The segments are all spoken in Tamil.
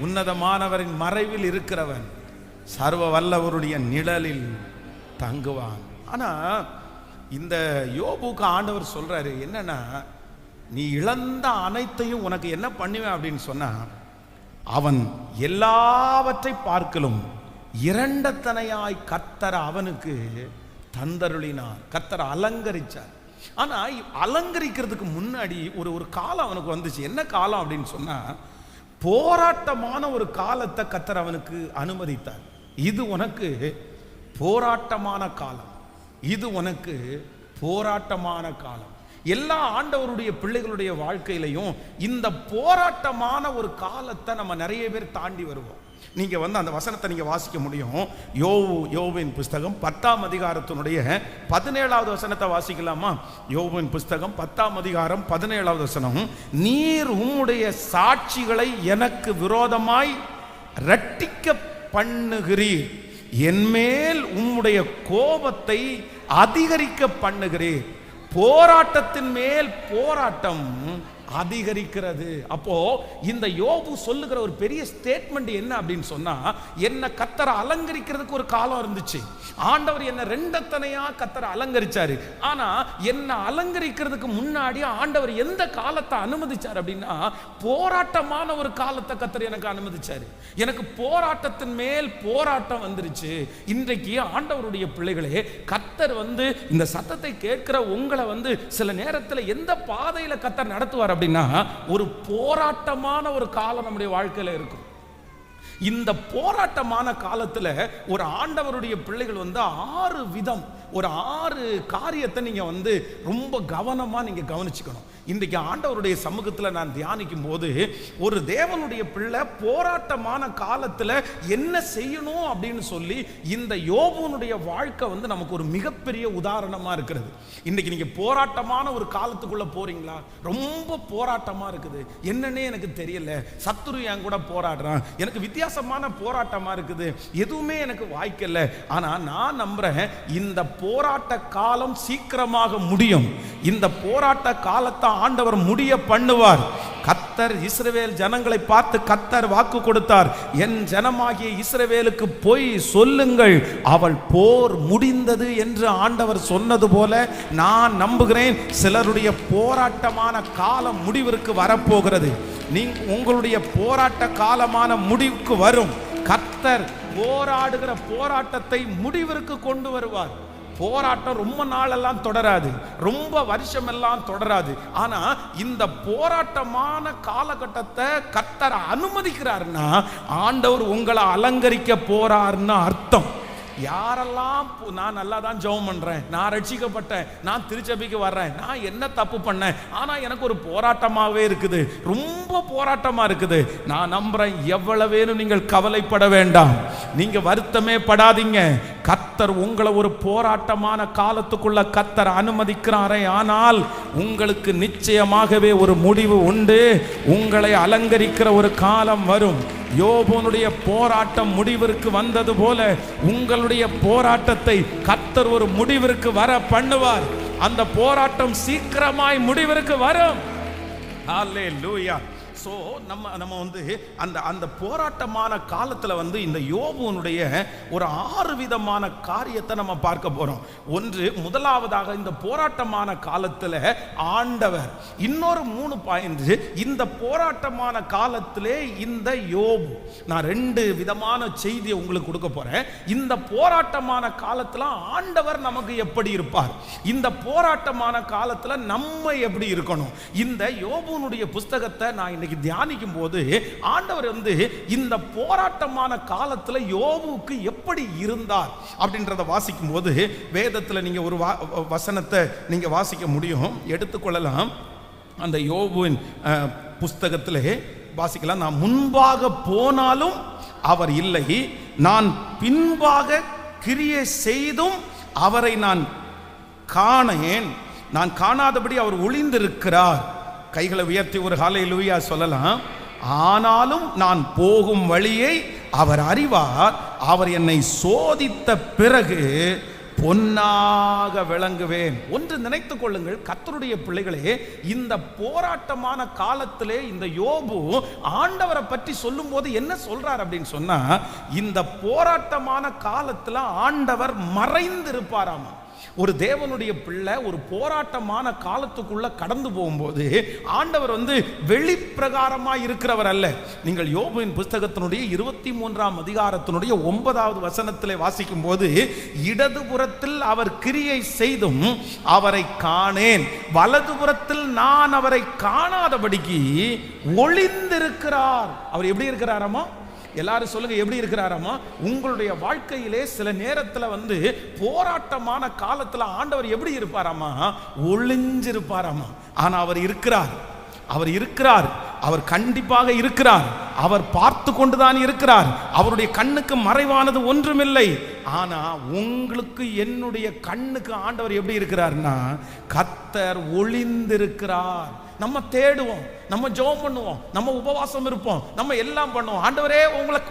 உன்னதமானவரின் மறைவில் இருக்கிறவன் சர்வ வல்லவருடைய நிழலில் தங்குவான். ஆனா இந்த யோபுக்கு ஆண்டவர் சொல்றாரு என்னன்னா, நீ இழந்த அனைத்தையும் உனக்கு என்ன பண்ணுவேன் அப்படின்னு சொன்னா, அவன் எல்லாவற்றை பார்க்கலும் இரண்டத்தனையாய் கர்த்தர் அவனுக்கு தந்தருளினார், கர்த்தர் அலங்கரிச்சார். ஆனா அலங்கரிக்கிறதுக்கு முன்னாடி ஒரு காலம் அவனுக்கு வந்துச்சு. என்ன காலம் அப்படின்னு சொன்னா, போராட்டமான ஒரு காலத்தை கர்த்தர் அவனுக்கு அனுமதித்தார். இது உனக்கு போராட்டமான காலம், இது உனக்கு போராட்டமான காலம். எல்லா ஆண்டவருடைய பிள்ளைகளுடைய வாழ்க்கையிலையும் இந்த போராட்டமான ஒரு காலத்தை நம்ம நிறைய பேர் தாண்டி வருவோம். நீங்க அந்த வசனத்தை நீங்க வாசிக்க முடியும். யோபுவின் புஸ்தகம் 10ஆம் அதிகாரத்தினுடைய 17வது வசனத்தை வாசிக்கலாமா? யோபுவின் புஸ்தகம் 10ஆம் அதிகாரம் 17வது வசனம். நீர் உம்முடைய சாட்சிகளை எனக்கு விரோதமாய் இரட்டிக்க பண்ணுகிறீர், என்மேல் உம்முடைய கோபத்தை அதிகரிக்க பண்ணுகிறீர். போராட்டத்தின் மேல் போராட்டம் அதிகரிக்கிறது. அப்போ இந்த யோபு சொல்லுகிற ஒரு பெரிய ஸ்டேட்மெண்ட் என்ன அப்படின்னு சொன்னா, என்ன கர்த்தர் அலங்கரிக்கிறதுக்கு ஒரு காலம் இருந்துச்சு. ஆண்டவர் என்ன ரெண்டத்தனையா கர்த்தர் அலங்கரிச்சாரு. ஆனா என்ன அலங்கரிக்கிறதுக்கு முன்னாடி ஆண்டவர் எந்த காலத்தை அனுமதிச்சார் அப்படின்னா, போராட்டமான ஒரு காலத்தை கர்த்தர் எனக்கு அனுமதிச்சாரு. எனக்கு போராட்டத்தின் மேல் போராட்டம் வந்துருச்சு. இன்றைக்கு ஆண்டவருடைய பிள்ளைகளே, கர்த்தர் இந்த சத்தத்தை கேட்கிற உங்களை சில நேரத்தில் எந்த பாதையில கர்த்தர் நடத்துவார் அப்படின்னா, ஒரு போராட்டமான ஒரு காலம் நம்முடைய வாழ்க்கையில இருக்கும். இந்த போராட்டமான காலத்துல ஒரு ஆண்டவருடைய பிள்ளைகள் 6 விதம், ஒரு 6 காரியத்தை நீங்க ரொம்ப கவனமா நீங்க கவனிச்சுக்கணும். இன்றைக்கு ஆண்டவருடைய சமூகத்துல நான் தியானிக்கும் போது, ஒரு தேவனுடைய பிள்ளை போராட்டமான காலத்துல என்ன செய்யணும் அப்படின்னு சொல்லி இந்த யோபுனுடைய வாழ்க்கை நமக்கு ஒரு மிகப்பெரிய உதாரணமா இருக்கிறது. இன்னைக்கு நீங்க போராட்டமான ஒரு காலத்துக்குள்ள போறீங்களா? ரொம்ப போராட்டமா இருக்குது, என்னன்னே எனக்கு தெரியல, சத்துரு என் கூட போராடுறான், எனக்கு வித்தியாசமான போராட்டமா இருக்குது, எதுவுமே எனக்கு வாய்க்கல. ஆனா நான் நம்புறேன், இந்த போராட்ட காலம் சீக்கிரமாக முடியும். இந்த போராட்ட காலத்தை ஆண்டவர் முடிய பண்ணுவார். கர்த்தர் இஸ்ரவேல் ஜனங்களை பார்த்து கர்த்தர் வாக்கு கொடுத்தார், என் ஜனமாகிய இஸ்ரவேலுக்கு போய் சொல்லுங்கள், அவள் போர் முடிந்தது என்று ஆண்டவர் சொன்னது போல நான் நம்புகிறேன், சிலருடைய போராட்டமான காலம் முடிவிற்கு வரப்போகிறது. உங்களுடைய போராட்ட காலமான முடிவுக்கு வரும். கர்த்தர் போராடுகிற போராட்டத்தை முடிவிற்கு கொண்டு வருவார். போராட்டம் ரொம்ப நாளெல்லாம் தொடராது, ரொம்ப வருஷம் எல்லாம் தொடராது. ஆனா இந்த போராட்டமான காலகட்டத்தை கர்த்தர் அனுமதிக்கிறார்னா, ஆண்டவர் உங்களை அலங்கரிக்க போறாருன்னு அர்த்தம். யாரெல்லாம் நான் நல்லா தான் ஜெபம் பண்றேன், நான் ரட்சிக்கப்பட்டேன், நான் திருச்சபைக்கு வர்றேன், நான் என்ன தப்பு பண்ணேன், ஆனா எனக்கு ஒரு போராட்டமாவே இருக்குது, ரொம்ப போராட்டமா இருக்குது, நான் நம்புறேன், எவ்வளவேனும் நீங்கள் கவலைப்பட வேண்டாம், நீங்க வருத்தமே படாதீங்க. கர்த்தர் உங்களை ஒரு போராட்டமான காலத்துக்குள்ள கர்த்தர் அனுமதிக்கிறாரே, ஆனால் உங்களுக்கு நிச்சயமாகவே ஒரு முடிவு உண்டு. உங்களை அலங்கரிக்கிற ஒரு காலம் வரும். யோபுனுடைய போராட்டம் முடிவிற்கு வந்தது போல உங்களுடைய போராட்டத்தை கர்த்தர் ஒரு முடிவிற்கு வர பண்ணுவார். அந்த போராட்டம் சீக்கிரமாய் முடிவிற்கு வரும். ஹல்லேலூயா. ஸோ நம்ம அந்த போராட்டமான காலத்தில் இந்த யோபுனுடைய ஒரு 6 விதமான காரியத்தை நம்ம பார்க்க போறோம். முதலாவதாக இந்த போராட்டமான காலத்தில் ஆண்டவர், இன்னொரு 3 பாயிண்ட், இந்த போராட்டமான காலத்திலே இந்த யோபு, நான் 2 விதமான செய்தியை உங்களுக்கு கொடுக்க போறேன். இந்த போராட்டமான காலத்தில் ஆண்டவர் நமக்கு எப்படி இருப்பார், இந்த போராட்டமான காலத்தில் நம்ம எப்படி இருக்கணும். இந்த யோபுனுடைய புஸ்தகத்தை நான் இன்னைக்கு தியானிக்கும் போது ஆண்டவர் இந்த போராட்டமான காலத்துல யோபுக்கு எப்படி இருந்தார் அப்படின்றத வாசிக்கும் போது, வேதத்துல நீங்க ஒரு வசனத்தை நீங்க வாசிக்க முடியும், எடுத்துக்கொள்ளலாம். அந்த யோபுவின் புஸ்தகத்திலே வாசிக்கலாம். நான் முன்பாக போனாலும் அவர் இல்லை, நான் பின்பாக கிரியை செய்தும் அவரை நான் காணேன், நான் காணாதபடி அவர் ஒளிந்திருக்கிறார். கைகளை உயர்த்தி ஒரு ஹல்லேலூயா சொல்லலாம். ஆனாலும் நான் போகும் வழியை அவர் அறிவார், அவர் என்னை சோதித்த பிறகு பொன்னாக விளங்குவேன். ஒன்று நினைத்துக் கொள்ளுங்கள் கர்த்தருடைய பிள்ளைகளே, இந்த போராட்டமான காலத்திலே இந்த யோபு ஆண்டவரை பற்றி சொல்லும் போது என்ன சொல்றார் அப்படின்னு சொன்னா, இந்த போராட்டமான காலத்துல ஆண்டவர் மறைந்து இருப்பாராமா. ஒரு தேவனுடைய பிள்ளை ஒரு போராட்டமான காலத்துக்குள்ள கடந்து போகும்போது ஆண்டவர் வெளிப்பிரகாரமா இருக்கிறவர் அல்ல. நீங்கள் யோபுவின் புஸ்தகத்தினுடைய 23ஆம் அதிகாரத்தினுடைய 9வது வசனத்திலே வாசிக்கும் போது, இடதுபுறத்தில் அவர் கிரியை செய்தும் அவரை காணேன், வலதுபுறத்தில் நான் அவரை காணாதபடிக்கு ஒளிந்திருக்கிறார். அவர் எப்படி இருக்கிறாராமா? எல்லாரும் சொல்லுங்க, எப்படி இருக்கிறாராமா? உங்களுடைய வாழ்க்கையிலே சில நேரத்தில் போராட்டமான காலத்தில் ஆண்டவர் எப்படி இருப்பாராமா? ஒளிஞ்சிருப்பாராமா. ஆனா அவர் இருக்கிறார், அவர் இருக்கிறார், அவர் கண்டிப்பாக இருக்கிறார். அவர் பார்த்து கொண்டுதான் இருக்கிறார். அவருடைய கண்ணுக்கு மறைவானது ஒன்றுமில்லை. ஆனா உங்களுக்கு என்னுடைய கண்ணுக்கு ஆண்டவர் எப்படி இருக்கிறார்னா, கர்த்தர் ஒளிந்திருக்கிறார். நம்ம தேடுவோம், நம்ம ஜெபம் பண்ணுவோம், நம்ம உபவாசம் இருப்போம், நம்ம எல்லாம் பண்ணுவோம். ஆண்டவரே,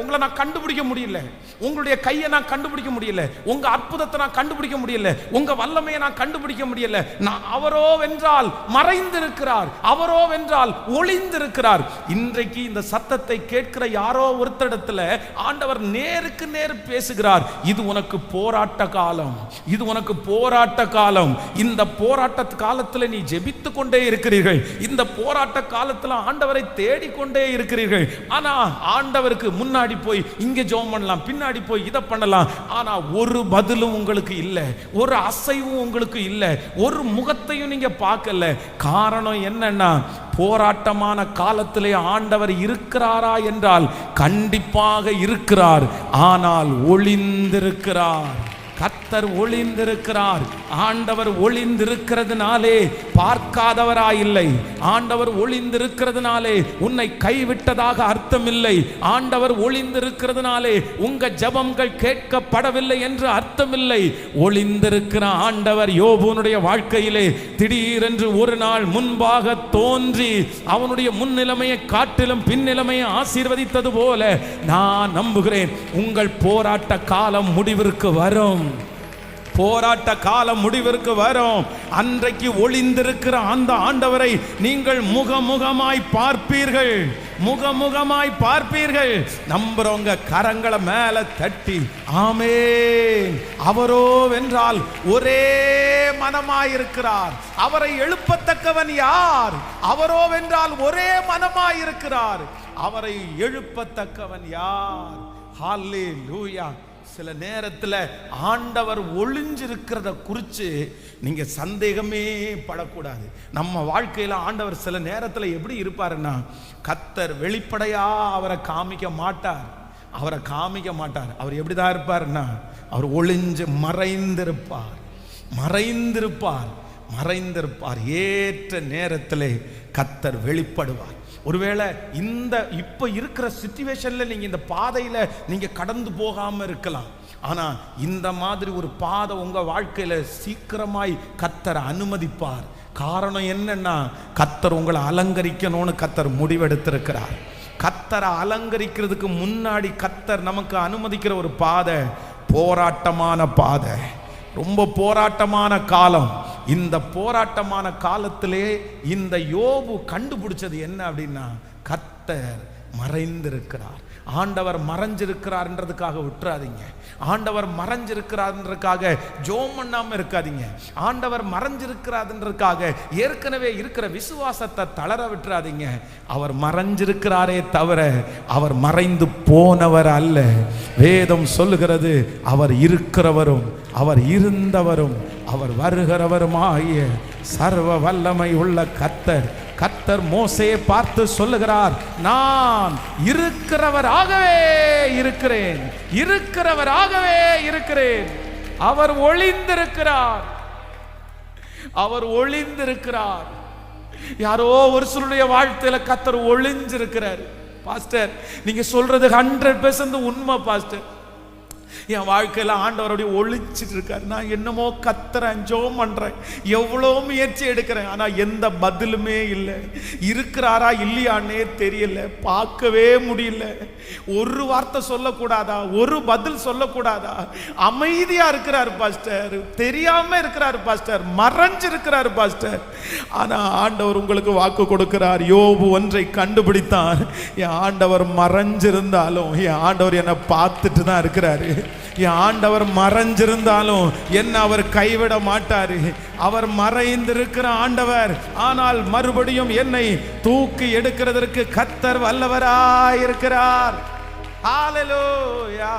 உங்களை நான் கண்டுபிடிக்க முடியல, உங்களுடைய கையை நான் கண்டுபிடிக்க முடியல, உங்க அற்புதத்தை நான் கண்டுபிடிக்க முடியல, உங்க வல்லமையை நான் கண்டுபிடிக்க முடியல. நான் அவரோ வென்றால் மறைந்திருக்கிறார், அவரோ வென்றால் ஒளிந்திருக்கிறார். இன்றைக்கு இந்த சத்தத்தை கேட்கிற யாரோ ஒருத்தரிடத்துல ஆண்டவர் நேருக்கு நேர் பேசுகிறார். இது உனக்கு போராட்ட காலம், இது உனக்கு போராட்ட காலம். இந்த போராட்ட காலத்தில் நீ ஜெபித்து கொண்டே இருக்கிறீர்கள். இந்த போராட்ட காலத்தில் ஆண்டவரை தேடிக்கொண்டே இருக்கிறீர்கள். ஆனா ஆண்டவருக்கு முன்னாடி போய் இங்க ஜெபம் பண்ணலாம், பின்னாடி போய் இதை பண்ணலாம். ஆனா ஒரு பதிலும் உங்களுக்கு இல்லை, ஒரு அசைவும் உங்களுக்கு இல்லை, ஒரு முகத்தையும் நீங்க பார்க்கல. காரணம் என்னன்னா, போராட்டமான காலத்திலே ஆண்டவர் இருக்கிறாரா என்றால் கண்டிப்பாக இருக்கிறார். ஆனால் ஒளிந்திருக்கிறார். கர்த்தர் ஒளிந்திருக்கிறார். ஆண்டவர் ஒளிந்திருக்கிறதுனாலே பார்க்காதவராயில்லை. ஆண்டவர் ஒளிந்திருக்கிறதுனாலே உன்னை கைவிட்டதாக அர்த்தம் இல்லை. ஆண்டவர் ஒளிந்திருக்கிறதுனாலே உங்க ஜெபங்கள் கேட்கப்படவில்லை என்று அர்த்தமில்லை. ஒளிந்திருக்கிற ஆண்டவர் யோபுனுடைய வாழ்க்கையிலே திடீரென்று ஒரு நாள் முன்பாக தோன்றி அவனுடைய முன்னிலைமையை காட்டிலும் பின்னிலைமையை ஆசீர்வதித்தது போல நான் நம்புகிறேன், உங்கள் போராட்ட காலம் முடிவிற்கு வரும். போராட்ட காலம் முடிவிற்கு வரும். அன்றைக்கு ஒளிந்திருக்கிற அந்த ஆண்டவரை நீங்கள் முகமுகமாய் பார்ப்பீர்கள், முகமுகமாய் பார்ப்பீர்கள். நம்புறவங்க கரங்களை மேல தட்டி ஆமென். அவரோ வென்றால் ஒரே மனமாயிருக்கிறார். அவரை எழுப்பத்தக்கவன் யார்? அவரோ வென்றால் ஒரே மனமாயிருக்கிறார். அவரை எழுப்பத்தக்கவன் யார்? ஹல்லேலூயா. சில நேரத்தில் ஆண்டவர் ஒளிஞ்சிருக்கிறத குறித்து நீங்க சந்தேகமே படக்கூடாது. நம்ம வாழ்க்கையில் ஆண்டவர் சில நேரத்தில் எப்படி இருப்பாருன்னா, கர்த்தர் வெளிப்படையா அவரை காமிக்க மாட்டார், அவரை காமிக்க மாட்டார். அவர் எப்படிதான் இருப்பார்னா, அவர் ஒளிஞ்சு மறைந்திருப்பார், மறைந்திருப்பார், மறைந்திருப்பார். ஏற்ற நேரத்தில் கர்த்தர் வெளிப்படுவார். ஒருவேளை இந்த இப்ப இருக்கிற சிச்சுவேஷன்ல நீங்க இந்த பாதையில நீங்க கடந்து போகாம இருக்கலாம். ஆனா இந்த மாதிரி ஒரு பாதை உங்க வாழ்க்கையில சீக்கிரமாய் கர்த்தர் அனுமதிப்பார். காரணம் என்னன்னா, கர்த்தர் உங்களை அலங்கரிக்கணும்னு கர்த்தர் முடிவெடுத்திருக்கிறார். கர்த்தரை அலங்கரிக்கிறதுக்கு முன்னாடி கர்த்தர் நமக்கு அனுமதிக்கிற ஒரு பாதை போராட்டமான பாதை, ரொம்ப போராட்டமான காலம். இந்த போராட்டமான காலத்திலே இந்த யோபு கண்டுபிடிச்சது என்ன அப்படின்னா, கர்த்தர் மறைந்திருக்கிறார். ஆண்டவர் மறைஞ்சிருக்கிறார்ன்றதுக்காக விட்டுறாதீங்க. ஆண்டவர் மறைஞ்சிருக்கிறார்ன்றதுக்காக ஜெபம் பண்ணாம இருக்காதீங்க. ஆண்டவர் மறைஞ்சிருக்கிறார்ன்றதுக்காக ஏற்கனவே இருக்கிற விசுவாசத்தை தளர விட்டுறாதீங்க. அவர் மறைஞ்சிருக்கிறாரே தவிர அவர் மறைந்து போனவர் அல்ல. வேதம் சொல்லுகிறது, அவர் இருக்கிறவரும் அவர் இருந்தவரும் அவர் வருகிறவருமாகிய சர்வ வல்லமை உள்ள கர்த்தர். கர்த்தர் மோசேயை பார்த்து சொல்லுகிறார், நான் இருக்கிறவராகவே இருக்கிறேன், இருக்கிறவராகவே இருக்கிறேன். அவர் ஒளிந்திருக்கிறார், அவர் ஒளிந்திருக்கிறார். யாரோ ஒரு சிலருடைய வாழ்க்கையில கர்த்தர் ஒளிஞ்சிருக்கிறார். பாஸ்டர், நீங்க சொல்றது 100% உண்மை பாஸ்டர். என் வாழ்க்கையில் ஆண்டவருடைய ஒளிச்சிட்டு இருக்காரு. நான் என்னமோ கத்துறேன், ஜெபம் பண்றேன், எவ்வளோ முயற்சி எடுக்கிறேன், ஆனா எந்த பதிலுமே இல்லை. இருக்கிறாரா இல்லையான்னே தெரியல, பார்க்கவே முடியல. ஒரு வார்த்தை சொல்லக்கூடாதா, ஒரு பதில் சொல்லக்கூடாதா? அமைதியா இருக்கிறார் பாஸ்டர், தெரியாம இருக்கிறார் பாஸ்டர், மறைஞ்சு இருக்கிறார் பாஸ்டர். ஆனா ஆண்டவர் உங்களுக்கு வாக்கு கொடுக்கிறார். யோபு ஒன்றை கண்டுபிடித்தான், என் ஆண்டவர் மறைஞ்சிருந்தாலும் என் ஆண்டவர் என்னை பார்த்துட்டு தான் இருக்கிறாரு. என் ஆண்டவர் மறைஞ்சிருந்தாலும் என்ன அவர் கைவிட மாட்டாரு. அவர் மறைந்திருக்கிற ஆண்டவர், ஆனால் மறுபடியும் என்னை தூக்கி எடுக்கிறதற்கு கர்த்தர் வல்லவராயிருக்கிறார். ஹல்லேலூயா.